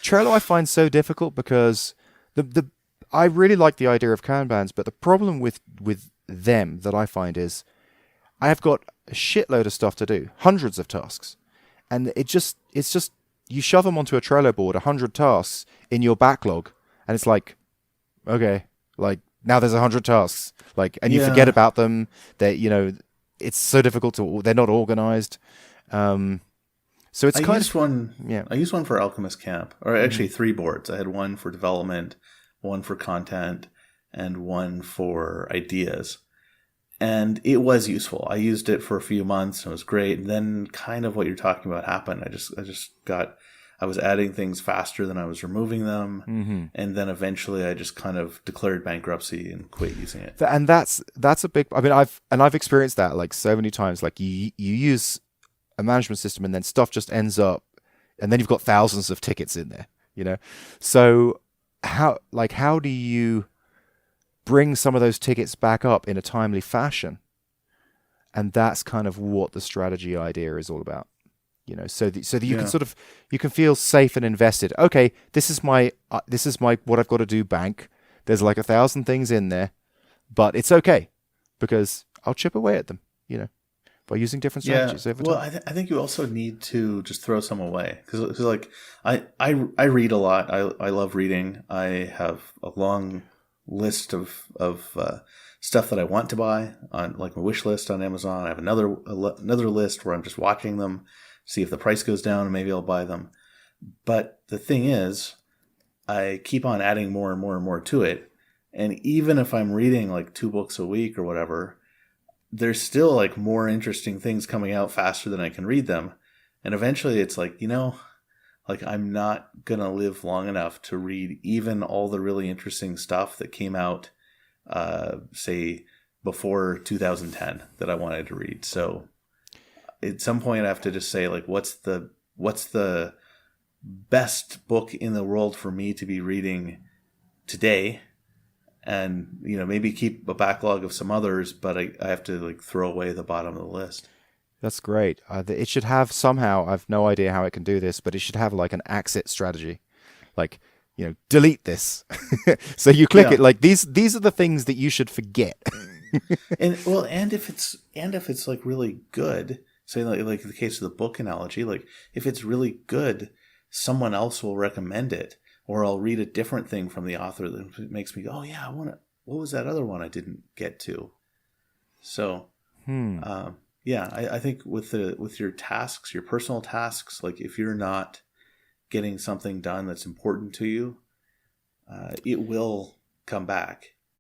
Trello I find so difficult because the I really like the idea of Kanbans, but the problem with them that I find is I have got a shitload of stuff to do, hundreds of tasks, and it's just you shove them onto a Trello board, 100 tasks in your backlog, and it's like, okay, like now there's 100 tasks, like, and you forget Yeah, about them. They, it's so difficult they're not organized. So it's I kind used of, one. yeah. I used one for Alchemist Camp, or actually Mhm. three boards. I had one for development, one for content, and one for ideas. And it was useful. I used it for a few months and it was great. And then kind of what you're talking about happened. I was adding things faster than I was removing them. Mhm. And then eventually I just kind of declared bankruptcy and quit using it. And that's a big. I mean, I've experienced that like so many times. Like you use a management system and then stuff just ends up, and then you've got thousands of tickets in there. You know, so how do you bring some of those tickets back up in a timely fashion? And that's kind of what the strategy idea is all about. So that you can Yeah. sort of you can feel safe and invested. Okay, this is my what I've got to do bank. There's like 1,000 things in there, but it's okay because I'll chip away at them, you know, by using different Yeah. strategies over Well, time. I think you also need to just throw some away because like I read a lot. I love reading. I have a long list of stuff that I want to buy on like my wish list on Amazon. I have another list where I'm just watching them, see if the price goes down, and maybe I'll buy them. But the thing is, I keep on adding more and more and more to it. And even if I'm reading like 2 books a week or whatever, there's still like more interesting things coming out faster than I can read them. And eventually it's like, like I'm not going to live long enough to read even all the really interesting stuff that came out, say, before 2010 that I wanted to read. So at some point I have to just say like, what's the best book in the world for me to be reading today, and maybe keep a backlog of some others, but I have to like throw away the bottom of the list. That's great. It should have somehow. I've no idea how it can do this, but it should have like an exit strategy, like delete this. So you click it Yeah. like these are the things that you should forget. And well, and if it's like really good, say like the case of the book analogy, like if it's really good, someone else will recommend it, or I'll read a different thing from the author that makes me go, oh yeah, I want to. What was that other one I didn't get to? So, Hmm. yeah, I think with your tasks, your personal tasks, like if you're not getting something done that's important to you, it will come back.